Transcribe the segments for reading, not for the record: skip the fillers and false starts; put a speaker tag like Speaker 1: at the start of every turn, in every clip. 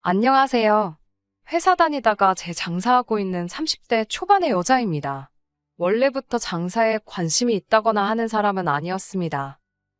Speaker 1: 안녕하세요. 회사 다니다가 재장사하고 있는 30대 초반의 여자입니다. 원래부터 장사에 관심이 있다거나 하는 사람은 아니었습니다.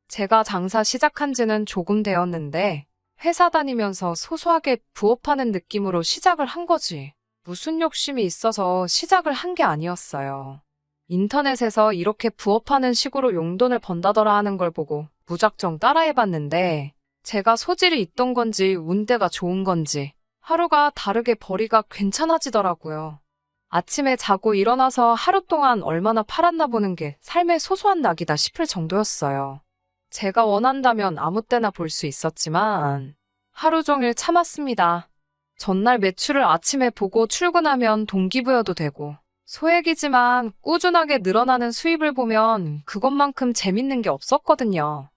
Speaker 1: 제가 장사 시작한 지는 조금 되었는데 회사 다니면서 소소하게 부업하는 느낌으로 시작을 한 거지. 무슨 욕심이 있어서 시작을 한 게 아니었어요. 인터넷에서 이렇게 부업하는 식으로 용돈을 번다더라 하는 걸 보고 무작정 따라해봤는데 제가 소질이 있던 건지 운대가 좋은 건지 하루가 다르게 벌이가 괜찮아지더라고요. 아침에 자고 일어나서 하루 동안 얼마나 팔았나 보는 게 삶의 소소한 낙이다 싶을 정도였어요. 제가 원한다면 아무 때나 볼 수 있었지만 하루 종일 참았습니다. 전날 매출을 아침에 보고 출근하면 동기부여도 되고 소액이지만 꾸준하게 늘어나는 수입을 보면 그것만큼 재밌는 게 없었거든요.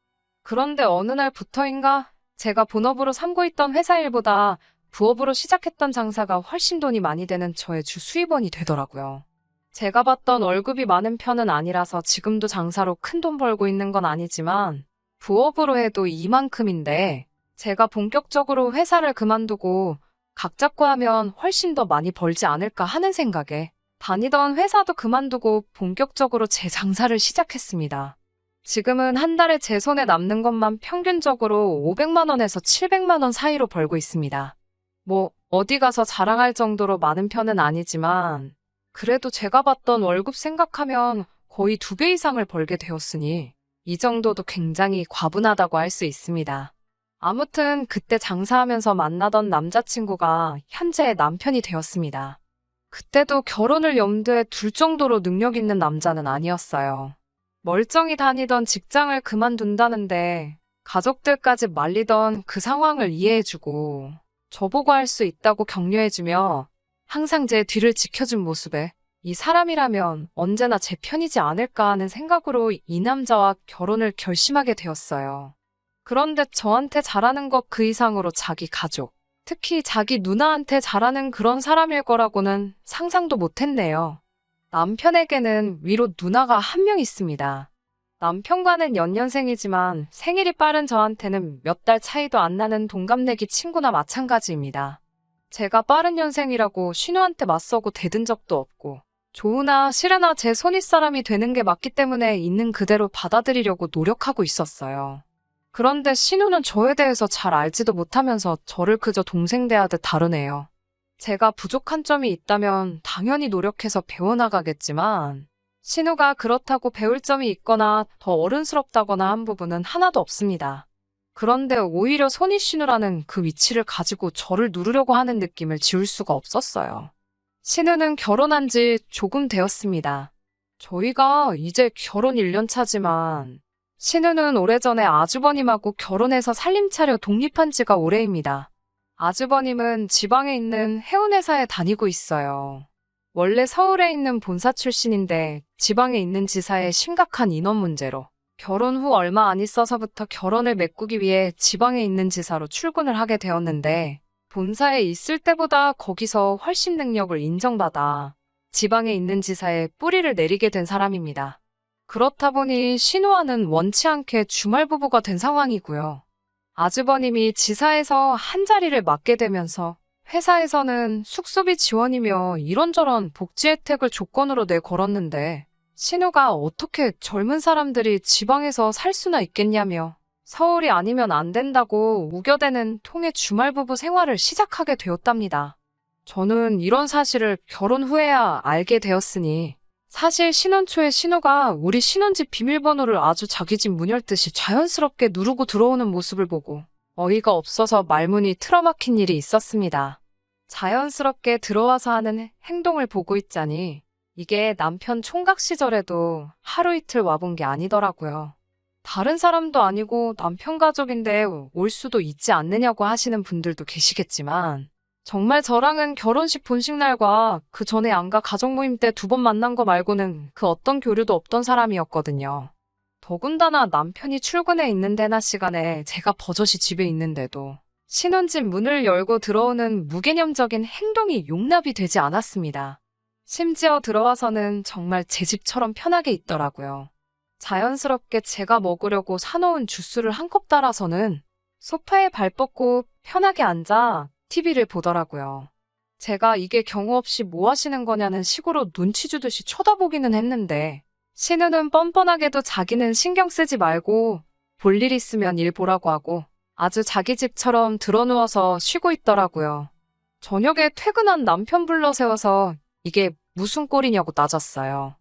Speaker 1: 그런데 어느 날부터인가 제가 본업으로 삼고 있던 회사 일보다 부업으로 시작했던 장사가 훨씬 돈이 많이 되는 저의 주 수입원이 되더라고요. 제가 받던 월급이 많은 편은 아니라서 지금도 장사로 큰 돈 벌고 있는 건 아니지만 부업으로 해도 이만큼인데 제가 본격적으로 회사를 그만두고 각 잡고 하면 훨씬 더 많이 벌지 않을까 하는 생각에 다니던 회사도 그만두고 본격적으로 제 장사를 시작했습니다. 지금은 한 달에 제 손에 남는 것만 평균적으로 500만 원에서 700만 원 사이로 벌고 있습니다. 뭐 어디 가서 자랑할 정도로 많은 편은 아니지만 그래도 제가 받던 월급 생각하면 거의 2배 이상을 벌게 되었으니 이 정도도 굉장히 과분하다고 할 수 있습니다. 아무튼 그때 장사하면서 만나던 남자친구가 현재의 남편이 되었습니다. 그때도 결혼을 염두에 둘 정도로 능력 있는 남자는 아니었어요. 멀쩡히 다니던 직장을 그만둔다는데 가족들까지 말리던 그 상황을 이해해주고 저보고 할 수 있다고 격려해주며 항상 제 뒤를 지켜준 모습에 이 사람이라면 언제나 제 편이지 않을까 하는 생각으로 이 남자와 결혼을 결심하게 되었어요. 그런데 저한테 잘하는 것 그 이상으로 자기 가족, 특히 자기 누나한테 잘하는 그런 사람일 거라고는 상상도 못했네요. 남편에게는 위로 누나가 한 명 있습니다. 남편과는 연년생이지만 생일이 빠른 저한테는 몇 달 차이도 안 나는 동갑내기 친구나 마찬가지입니다. 제가 빠른 년생이라고 신우한테 맞서고 대든 적도 없고 좋으나 싫으나 제 손윗사람이 되는 게 맞기 때문에 있는 그대로 받아들이려고 노력하고 있었어요. 그런데 신우는 저에 대해서 잘 알지도 못하면서 저를 그저 동생 대하듯 다루네요. 제가 부족한 점이 있다면 당연히 노력해서 배워나가겠지만 신우가 그렇다고 배울 점이 있거나 더 어른스럽다거나 한 부분은 하나도 없습니다. 그런데 오히려 손이 신우라는 그 위치를 가지고 저를 누르려고 하는 느낌을 지울 수가 없었어요. 신우는 결혼한 지 조금 되었습니다. 저희가 이제 결혼 1년 차지만 신우는 오래전에 아주버님하고 결혼해서 살림 차려 독립한 지가 오래입니다. 아주버님은 지방에 있는 해운회사에 다니고 있어요. 원래 서울에 있는 본사 출신인데 지방에 있는 지사의 심각한 인원 문제로 결혼 후 얼마 안 있어서부터 결혼을 메꾸기 위해 지방에 있는 지사로 출근을 하게 되었는데 본사에 있을 때보다 거기서 훨씬 능력을 인정받아 지방에 있는 지사에 뿌리를 내리게 된 사람입니다. 그렇다 보니 신우와는 원치 않게 주말 부부가 된 상황이고요. 아주버님이 지사에서 한 자리를 맡게 되면서 회사에서는 숙소비 지원이며 이런저런 복지 혜택을 조건으로 내걸었는데 신우가 어떻게 젊은 사람들이 지방에서 살 수나 있겠냐며 서울이 아니면 안 된다고 우겨대는 통의 주말 부부 생활을 시작하게 되었답니다. 저는 이런 사실을 결혼 후에야 알게 되었으니 사실 신혼 초에 신우가 우리 신혼집 비밀번호를 아주 자기 집 문 열듯이 자연스럽게 누르고 들어오는 모습을 보고 어이가 없어서 말문이 틀어막힌 일이 있었습니다. 자연스럽게 들어와서 하는 행동을 보고 있자니 이게 남편 총각 시절에도 하루 이틀 와본 게 아니더라고요. 다른 사람도 아니고 남편 가족인데 올 수도 있지 않느냐고 하시는 분들도 계시겠지만 정말 저랑은 결혼식 본식 날과 그 전에 안가 가족 모임 때 2번 만난 거 말고는 그 어떤 교류도 없던 사람이었거든요. 더군다나 남편이 출근해 있는 데나 시간에 제가 버젓이 집에 있는데도 신혼집 문을 열고 들어오는 무개념적인 행동이 용납이 되지 않았습니다. 심지어 들어와서는 정말 제 집처럼 편하게 있더라고요. 자연스럽게 제가 먹으려고 사놓은 주스를 한 컵 따라서는 소파에 발 뻗고 편하게 앉아 TV를 보더라고요. 제가 이게 경우 없이 뭐 하시는 거냐는 식으로 눈치 주듯이 쳐다보기는 했는데 신우는 뻔뻔하게도 자기는 신경 쓰지 말고 볼 일 있으면 일 보라고 하고 아주 자기 집처럼 드러누워서 쉬고 있더라고요. 저녁에 퇴근한 남편 불러 세워서 이게 무슨 꼴이냐고 따졌어요.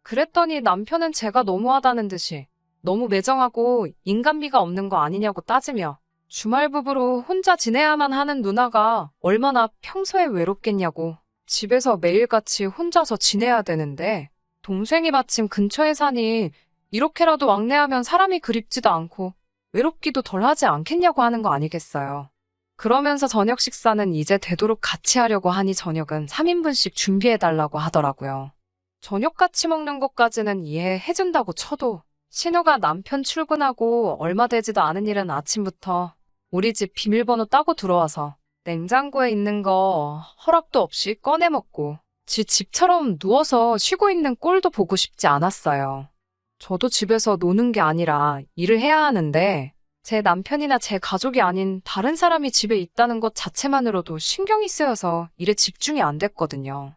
Speaker 1: 그랬더니 남편은 제가 너무하다는 듯이 너무 매정하고 인간미가 없는 거 아니냐고 따지며 주말 부부로 혼자 지내야만 하는 누나가 얼마나 평소에 외롭겠냐고 집에서 매일같이 혼자서 지내야 되는데 동생이 마침 근처에 사니 이렇게라도 왕래하면 사람이 그립지도 않고 외롭기도 덜 하지 않겠냐고 하는 거 아니겠어요. 그러면서 저녁 식사는 이제 되도록 같이 하려고 하니 저녁은 3인분씩 준비해달라고 하더라고요. 저녁 같이 먹는 것까지는 이해해준다고 쳐도 신우가 남편 출근하고 얼마 되지도 않은 일은 아침부터 우리 집 비밀번호 따고 들어와서 냉장고에 있는 거 허락도 없이 꺼내 먹고 지 집처럼 누워서 쉬고 있는 꼴도 보고 싶지 않았어요. 저도 집에서 노는 게 아니라 일을 해야 하는데 제 남편이나 제 가족이 아닌 다른 사람이 집에 있다는 것 자체만으로도 신경이 쓰여서 일에 집중이 안 됐거든요.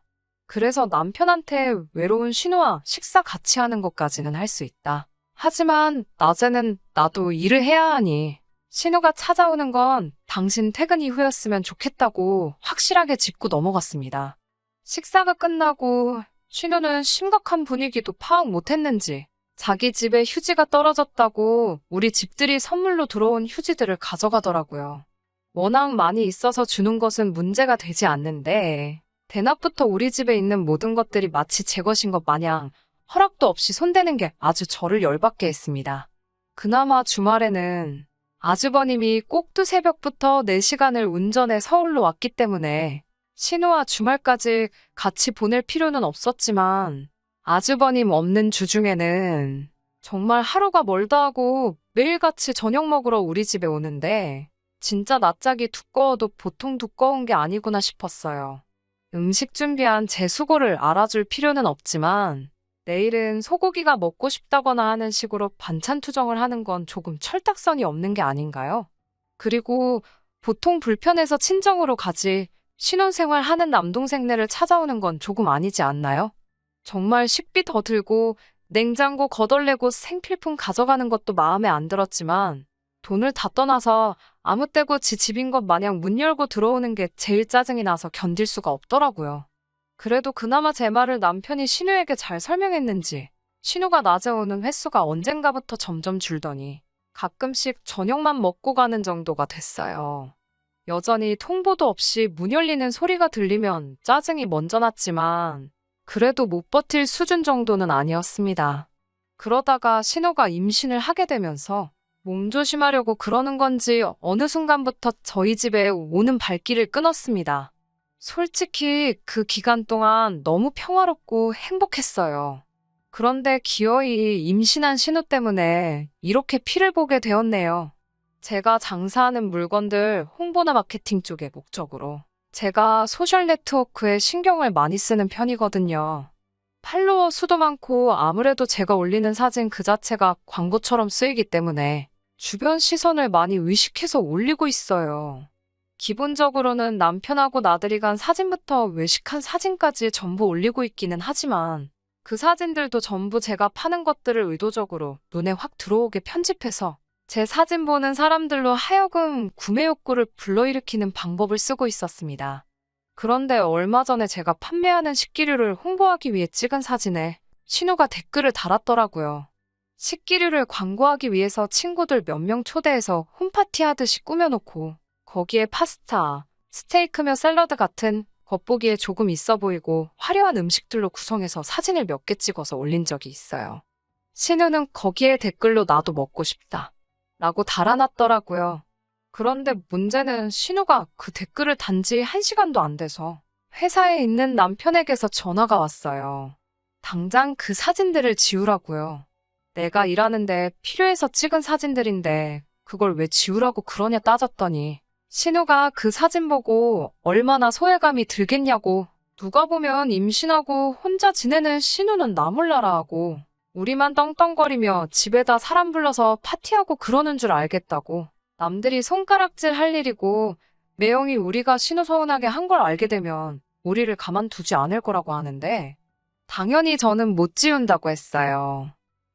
Speaker 1: 그래서 남편한테 외로운 신우와 식사 같이 하는 것까지는 할 수 있다. 하지만 낮에는 나도 일을 해야 하니 신우가 찾아오는 건 당신 퇴근 이후였으면 좋겠다고 확실하게 짚고 넘어갔습니다. 식사가 끝나고 신우는 심각한 분위기도 파악 못했는지 자기 집에 휴지가 떨어졌다고 우리 집들이 선물로 들어온 휴지들을 가져가더라고요. 워낙 많이 있어서 주는 것은 문제가 되지 않는데 대낮부터 우리 집에 있는 모든 것들이 마치 제 것인 것 마냥 허락도 없이 손대는 게 아주 저를 열받게 했습니다. 그나마 주말에는 아주버님이 꼭두 새벽부터 4시간을 운전해 서울로 왔기 때문에 신우와 주말까지 같이 보낼 필요는 없었지만 아주버님 없는 주중에는 정말 하루가 멀다 하고 매일같이 저녁 먹으러 우리 집에 오는데 진짜 낯짝이 두꺼워도 보통 두꺼운 게 아니구나 싶었어요. 음식 준비한 제 수고를 알아줄 필요는 없지만 내일은 소고기가 먹고 싶다거나 하는 식으로 반찬 투정을 하는 건 조금 철딱선이 없는 게 아닌가요? 그리고 보통 불편해서 친정으로 가지 신혼생활 하는 남동생네를 찾아오는 건 조금 아니지 않나요? 정말 식비 더 들고 냉장고 거덜내고 생필품 가져가는 것도 마음에 안 들었지만 돈을 다 떠나서 아무 때고 지 집인 것 마냥 문 열고 들어오는 게 제일 짜증이 나서 견딜 수가 없더라고요. 그래도 그나마 제 말을 남편이 신우에게 잘 설명했는지 신우가 낮에 오는 횟수가 언젠가부터 점점 줄더니 가끔씩 저녁만 먹고 가는 정도가 됐어요. 여전히 통보도 없이 문 열리는 소리가 들리면 짜증이 먼저 났지만 그래도 못 버틸 수준 정도는 아니었습니다. 그러다가 신우가 임신을 하게 되면서 몸조심하려고 그러는 건지 어느 순간부터 저희 집에 오는 발길을 끊었습니다. 솔직히 그 기간 동안 너무 평화롭고 행복했어요. 그런데 기어이 임신한 신우 때문에 이렇게 피를 보게 되었네요. 제가 장사하는 물건들 홍보나 마케팅 쪽의 목적으로 제가 소셜 네트워크에 신경을 많이 쓰는 편이거든요. 팔로워 수도 많고 아무래도 제가 올리는 사진 그 자체가 광고처럼 쓰이기 때문에 주변 시선을 많이 의식해서 올리고 있어요. 기본적으로는 남편하고 나들이 간 사진부터 외식한 사진까지 전부 올리고 있기는 하지만 그 사진들도 전부 제가 파는 것들을 의도적으로 눈에 확 들어오게 편집해서 제 사진 보는 사람들로 하여금 구매 욕구를 불러일으키는 방법을 쓰고 있었습니다. 그런데 얼마 전에 제가 판매하는 식기류를 홍보하기 위해 찍은 사진에 신우가 댓글을 달았더라고요. 식기류를 광고하기 위해서 친구들 몇 명 초대해서 홈파티 하듯이 꾸며놓고 거기에 파스타, 스테이크며 샐러드 같은 겉보기에 조금 있어 보이고 화려한 음식들로 구성해서 사진을 몇 개 찍어서 올린 적이 있어요. 신우는 거기에 댓글로 나도 먹고 싶다 라고 달아놨더라고요. 그런데 문제는 신우가 그 댓글을 단지 1시간도 안 돼서 회사에 있는 남편에게서 전화가 왔어요. 당장 그 사진들을 지우라고요. 내가 일하는데 필요해서 찍은 사진들인데 그걸 왜 지우라고 그러냐 따졌더니 신우가 그 사진 보고 얼마나 소외감이 들겠냐고 누가 보면 임신하고 혼자 지내는 신우는 나 몰라라 하고 우리만 떵떵거리며 집에다 사람 불러서 파티하고 그러는 줄 알겠다고 남들이 손가락질 할 일이고 매형이 우리가 신우 서운하게 한 걸 알게 되면 우리를 가만두지 않을 거라고 하는데 당연히 저는 못 지운다고 했어요.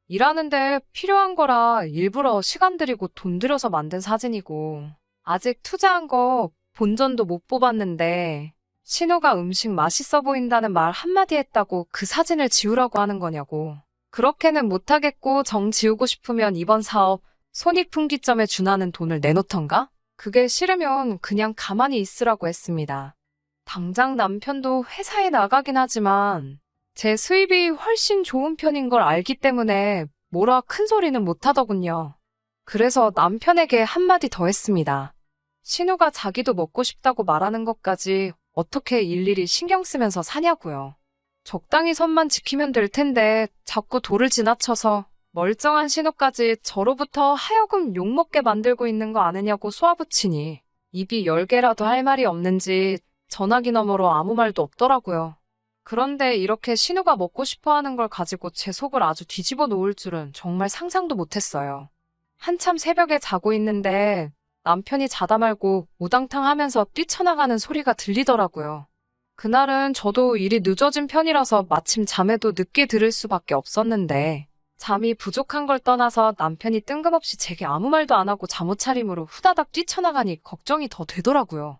Speaker 1: 일하는데 필요한 거라 일부러 시간 들이고 돈 들여서 만든 사진이고 아직 투자한 거 본전도 못 뽑았는데 신우가 음식 맛있어 보인다는 말 한마디 했다고 그 사진을 지우라고 하는 거냐고. 그렇게는 못하겠고 정 지우고 싶으면 이번 사업 손익분기점에 준하는 돈을 내놓던가? 그게 싫으면 그냥 가만히 있으라고 했습니다. 당장 남편도 회사에 나가긴 하지만 제 수입이 훨씬 좋은 편인 걸 알기 때문에 뭐라 큰 소리는 못 하더군요. 그래서 남편에게 한마디 더 했습니다. 신우가 자기도 먹고 싶다고 말하는 것까지 어떻게 일일이 신경 쓰면서 사냐고요. 적당히 선만 지키면 될 텐데 자꾸 도를 지나쳐서 멀쩡한 신우까지 저로부터 하여금 욕먹게 만들고 있는 거 아느냐고 쏘아붙이니 입이 10개라도 할 말이 없는지 전화기 너머로 아무 말도 없더라고요. 그런데 이렇게 신우가 먹고 싶어 하는 걸 가지고 제 속을 아주 뒤집어 놓을 줄은 정말 상상도 못했어요. 한참 새벽에 자고 있는데 남편이 자다 말고 우당탕 하면서 뛰쳐나가는 소리가 들리더라고요. 그날은 저도 일이 늦어진 편이라서 마침 잠에도 늦게 들을 수밖에 없었는데 잠이 부족한 걸 떠나서 남편이 뜬금없이 제게 아무 말도 안 하고 잠옷차림으로 후다닥 뛰쳐나가니 걱정이 더 되더라고요.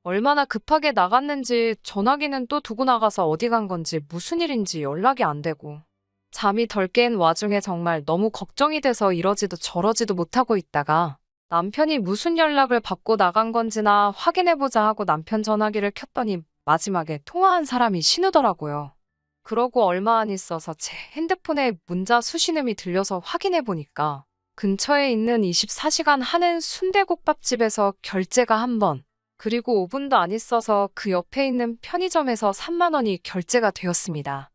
Speaker 1: 얼마나 급하게 나갔는지 전화기는 또 두고 나가서 어디 간 건지 무슨 일인지 연락이 안 되고 잠이 덜 깬 와중에 정말 너무 걱정이 돼서 이러지도 저러지도 못하고 있다가 남편이 무슨 연락을 받고 나간 건지나 확인해보자 하고 남편 전화기를 켰더니 마지막에 통화한 사람이 신우더라고요. 그러고 얼마 안 있어서 제 핸드폰에 문자 수신음이 들려서 확인해보니까 근처에 있는 24시간 하는 순대국밥집에서 결제가 한 번, 그리고 5분도 안 있어서 그 옆에 있는 편의점에서 3만 원이 결제가 되었습니다.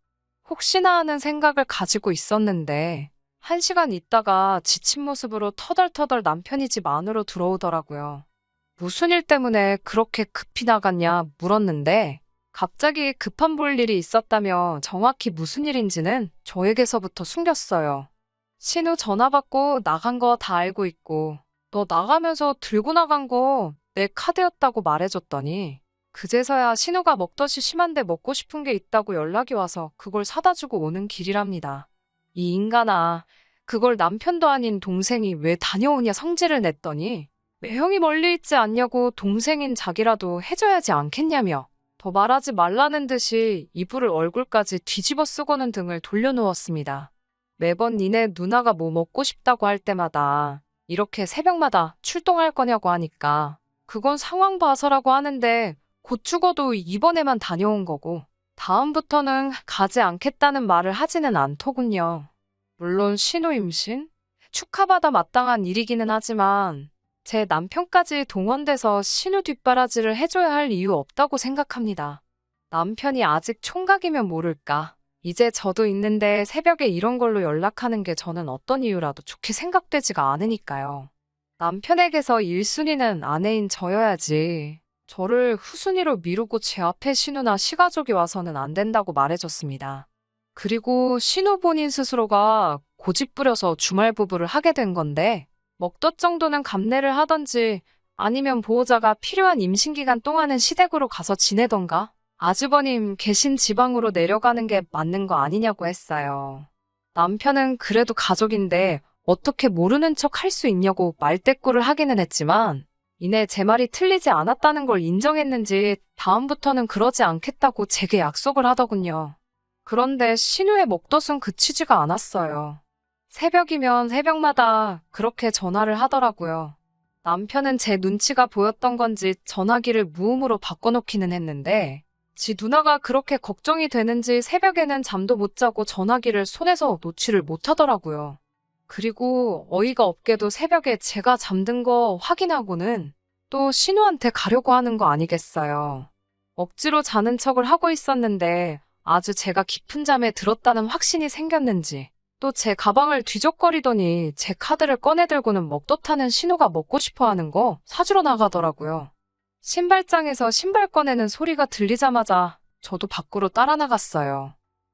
Speaker 1: 혹시나 하는 생각을 가지고 있었는데 1시간 있다가 지친 모습으로 터덜터덜 남편이 집 안으로 들어오더라고요. 무슨 일 때문에 그렇게 급히 나갔냐 물었는데 갑자기 급한 볼 일이 있었다며 정확히 무슨 일인지는 저에게서부터 숨겼어요. 신우 전화 받고 나간 거 다 알고 있고 너 나가면서 들고 나간 거 내 카드였다고 말해줬더니 그제서야 신우가 먹덧이 심한데 먹고 싶은 게 있다고 연락이 와서 그걸 사다 주고 오는 길이랍니다. 이 인간아, 그걸 남편도 아닌 동생이 왜 다녀오냐 성질을 냈더니 매형이 멀리 있지 않냐고 동생인 자기라도 해줘야지 않겠냐며 더 말하지 말라는 듯이 이불을 얼굴까지 뒤집어 쓰고는 등을 돌려누웠습니다. 매번 니네 누나가 뭐 먹고 싶다고 할 때마다 이렇게 새벽마다 출동할 거냐고 하니까 그건 상황 봐서라고 하는데 곧 죽어도 이번에만 다녀온 거고 다음부터는 가지 않겠다는 말을 하지는 않더군요. 물론 신우 임신? 축하받아 마땅한 일이기는 하지만 제 남편까지 동원돼서 신우 뒷바라지를 해줘야 할 이유 없다고 생각합니다. 남편이 아직 총각이면 모를까. 이제 저도 있는데 새벽에 이런 걸로 연락하는 게 저는 어떤 이유라도 좋게 생각되지가 않으니까요. 남편에게서 1순위는 아내인 저여야지. 저를 후순위로 미루고 제 앞에 신우나 시가족이 와서는 안 된다고 말해줬습니다. 그리고 신우 본인 스스로가 고집 부려서 주말 부부를 하게 된 건데 먹덧 정도는 감내를 하던지 아니면 보호자가 필요한 임신기간 동안은 시댁으로 가서 지내던가 아주버님 계신 지방으로 내려가는 게 맞는 거 아니냐고 했어요. 남편은 그래도 가족인데 어떻게 모르는 척 할 수 있냐고 말대꾸를 하기는 했지만 이내 제 말이 틀리지 않았다는 걸 인정했는지 다음부터는 그러지 않겠다고 제게 약속을 하더군요. 그런데 신우의 먹덧은 그치지가 않았어요. 새벽이면 새벽마다 그렇게 전화를 하더라고요. 남편은 제 눈치가 보였던 건지 전화기를 무음으로 바꿔놓기는 했는데 지 누나가 그렇게 걱정이 되는지 새벽에는 잠도 못 자고 전화기를 손에서 놓지를 못하더라고요. 그리고 어이가 없게도 새벽에 제가 잠든 거 확인하고는 또 신우한테 가려고 하는 거 아니겠어요. 억지로 자는 척을 하고 있었는데 아주 제가 깊은 잠에 들었다는 확신이 생겼는지 또 제 가방을 뒤적거리더니 제 카드를 꺼내들고는 먹덧하는 신우가 먹고 싶어 하는 거 사주러 나가더라고요. 신발장에서 신발 꺼내는 소리가 들리자마자 저도 밖으로 따라 나갔어요.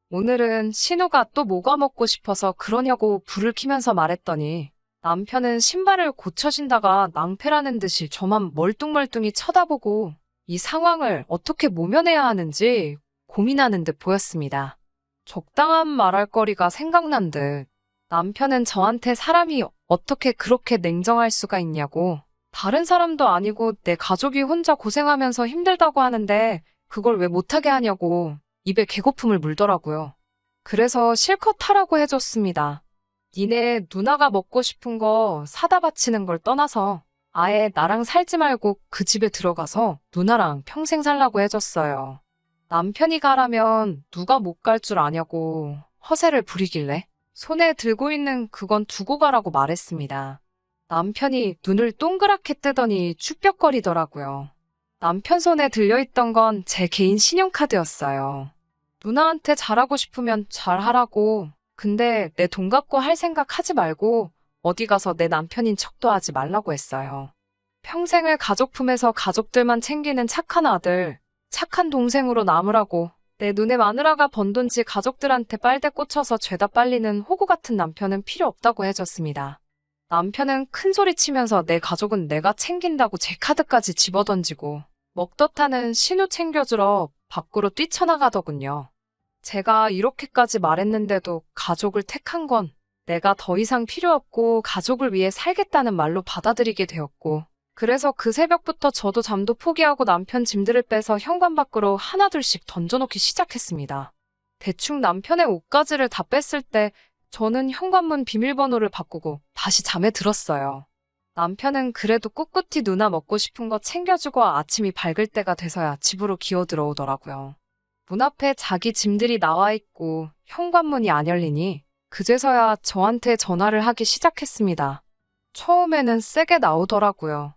Speaker 1: 오늘은 신우가 또 뭐가 먹고 싶어서 그러냐고 불을 켜면서 말했더니 남편은 신발을 고쳐신다가 낭패라는 듯이 저만 멀뚱멀뚱히 쳐다보고 이 상황을 어떻게 모면해야 하는지 고민하는 듯 보였습니다. 적당한 말할 거리가 생각난 듯 남편은 저한테 사람이 어떻게 그렇게 냉정할 수가 있냐고, 다른 사람도 아니고 내 가족이 혼자 고생하면서 힘들다고 하는데 그걸 왜 못하게 하냐고 입에 개거품을 물더라고요. 그래서 실컷 하라고 해줬습니다. 니네 누나가 먹고 싶은 거 사다 바치는 걸 떠나서 아예 나랑 살지 말고 그 집에 들어가서 누나랑 평생 살라고 해줬어요. 남편이 가라면 누가 못 갈 줄 아냐고 허세를 부리길래 손에 들고 있는 그건 두고 가라고 말했습니다. 남편이 눈을 동그랗게 뜨더니 축벽거리더라고요. 남편 손에 들려있던 건 제 개인 신용카드였어요. 누나한테 잘하고 싶으면 잘하라고. 근데 내 돈 갖고 할 생각 하지 말고 어디 가서 내 남편인 척도 하지 말라고 했어요. 평생을 가족 품에서 가족들만 챙기는 착한 아들, 착한 동생으로 남으라고. 내 눈에 마누라가 번 돈지 가족들한테 빨대 꽂혀서 죄다 빨리는 호구 같은 남편은 필요 없다고 해줬습니다. 남편은 큰 소리 치면서 내 가족은 내가 챙긴다고 제 카드까지 집어던지고 먹덧하는 신우 챙겨주러 밖으로 뛰쳐나가더군요. 제가 이렇게까지 말했는데도 가족을 택한 건 내가 더 이상 필요 없고 가족을 위해 살겠다는 말로 받아들이게 되었고, 그래서 그 새벽부터 저도 잠도 포기하고 남편 짐들을 빼서 현관 밖으로 하나둘씩 던져놓기 시작했습니다. 대충 남편의 옷가지를 다 뺐을 때 저는 현관문 비밀번호를 바꾸고 다시 잠에 들었어요. 남편은 그래도 꿋꿋이 누나 먹고 싶은 거 챙겨주고 아침이 밝을 때가 돼서야 집으로 기어 들어오더라고요. 문 앞에 자기 짐들이 나와 있고 현관문이 안 열리니 그제서야 저한테 전화를 하기 시작했습니다. 처음에는 세게 나오더라고요.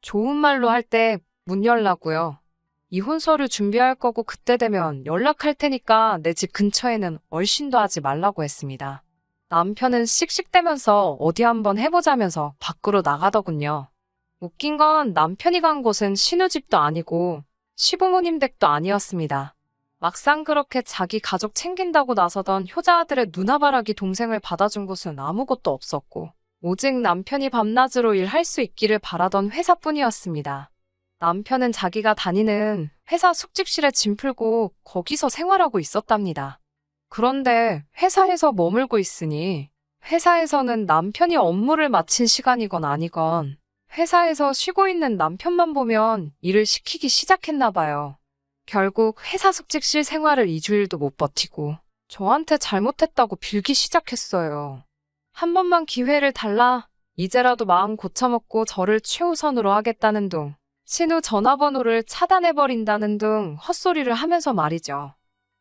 Speaker 1: 좋은 말로 할 때 문 열라고요. 이혼 서류 준비할 거고 그때 되면 연락할 테니까 내 집 근처에는 얼씬도 하지 말라고 했습니다. 남편은 씩씩대면서 어디 한번 해보자면서 밖으로 나가더군요. 웃긴 건 남편이 간 곳은 신우집도 아니고 시부모님 댁도 아니었습니다. 막상 그렇게 자기 가족 챙긴다고 나서던 효자아들의 누나바라기 동생을 받아준 곳은 아무것도 없었고 오직 남편이 밤낮으로 일할 수 있기를 바라던 회사뿐이었습니다. 남편은 자기가 다니는 회사 숙직실에 짐 풀고 거기서 생활하고 있었답니다. 그런데 회사에서 머물고 있으니 회사에서는 남편이 업무를 마친 시간이건 아니건 회사에서 쉬고 있는 남편만 보면 일을 시키기 시작했나 봐요. 결국 회사 숙직실 생활을 2주일도 못 버티고 저한테 잘못했다고 빌기 시작했어요. 한 번만 기회를 달라. 이제라도 마음 고쳐먹고 저를 최우선으로 하겠다는 둥, 신우 전화번호를 차단해버린다는 등 헛소리를 하면서 말이죠.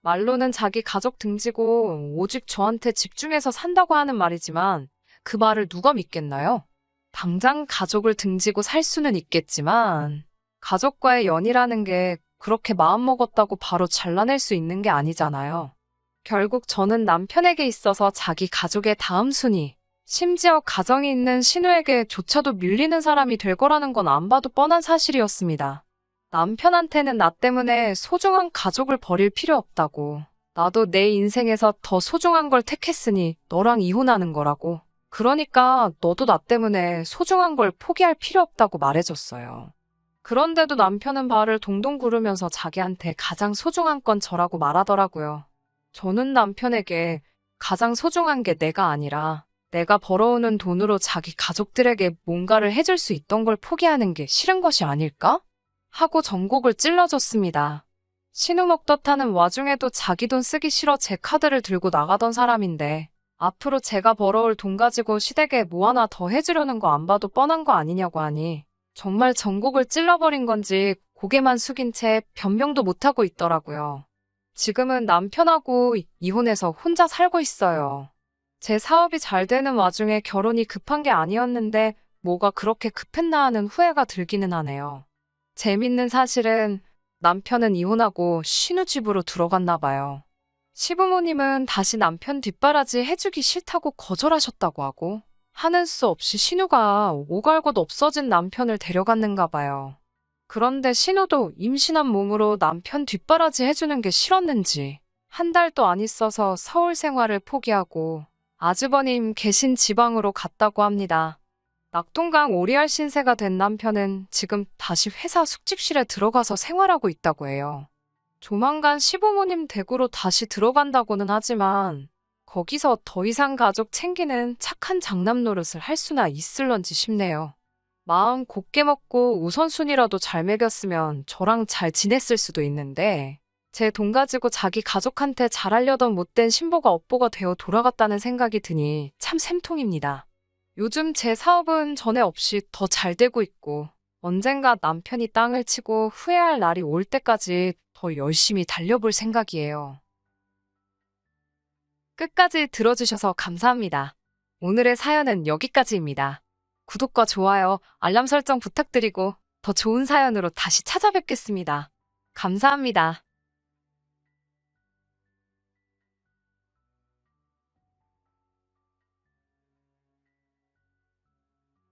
Speaker 1: 말로는 자기 가족 등지고 오직 저한테 집중해서 산다고 하는 말이지만 그 말을 누가 믿겠나요? 당장 가족을 등지고 살 수는 있겠지만 가족과의 연이라는 게 그렇게 마음먹었다고 바로 잘라낼 수 있는 게 아니잖아요. 결국 저는 남편에게 있어서 자기 가족의 다음 순위, 심지어 가정이 있는 신우에게조차도 밀리는 사람이 될 거라는 건 안 봐도 뻔한 사실이었습니다. 남편한테는 나 때문에 소중한 가족을 버릴 필요 없다고, 나도 내 인생에서 더 소중한 걸 택했으니 너랑 이혼하는 거라고, 그러니까 너도 나 때문에 소중한 걸 포기할 필요 없다고 말해줬어요. 그런데도 남편은 발을 동동 구르면서 자기한테 가장 소중한 건 저라고 말하더라고요. 저는 남편에게 가장 소중한 게 내가 아니라 내가 벌어오는 돈으로 자기 가족들에게 뭔가를 해줄 수 있던 걸 포기하는 게 싫은 것이 아닐까? 하고 전곡을 찔러줬습니다. 신우 먹덧하는 와중에도 자기 돈 쓰기 싫어 제 카드를 들고 나가던 사람인데 앞으로 제가 벌어올 돈 가지고 시댁에 뭐 하나 더 해주려는 거 안 봐도 뻔한 거 아니냐고 하니 정말 전곡을 찔러버린 건지 고개만 숙인 채 변명도 못하고 있더라고요. 지금은 남편하고 이혼해서 혼자 살고 있어요. 제 사업이 잘 되는 와중에 결혼이 급한 게 아니었는데 뭐가 그렇게 급했나 하는 후회가 들기는 하네요. 재밌는 사실은 남편은 이혼하고 신우 집으로 들어갔나 봐요. 시부모님은 다시 남편 뒷바라지 해주기 싫다고 거절하셨다고 하고 하는 수 없이 신우가 오갈 곳 없어진 남편을 데려갔는가 봐요. 그런데 신우도 임신한 몸으로 남편 뒷바라지 해주는 게 싫었는지 한 달도 안 있어서 서울 생활을 포기하고 아주버님 계신 지방으로 갔다고 합니다. 낙동강 오리알 신세가 된 남편은 지금 다시 회사 숙직실에 들어가서 생활하고 있다고 해요. 조만간 시부모님 댁으로 다시 들어간다고는 하지만 거기서 더 이상 가족 챙기는 착한 장남 노릇을 할 수나 있을런지 싶네요. 마음 곱게 먹고 우선순위라도 잘 먹였으면 저랑 잘 지냈을 수도 있는데 제 돈 가지고 자기 가족한테 잘하려던 못된 신보가 업보가 되어 돌아갔다는 생각이 드니 참 샘통입니다. 요즘 제 사업은 전에 없이 더 잘 되고 있고 언젠가 남편이 땅을 치고 후회할 날이 올 때까지 더 열심히 달려볼 생각이에요. 끝까지 들어주셔서 감사합니다. 오늘의 사연은 여기까지입니다. 구독과 좋아요, 알람 설정 부탁드리고 더 좋은 사연으로 다시 찾아뵙겠습니다. 감사합니다.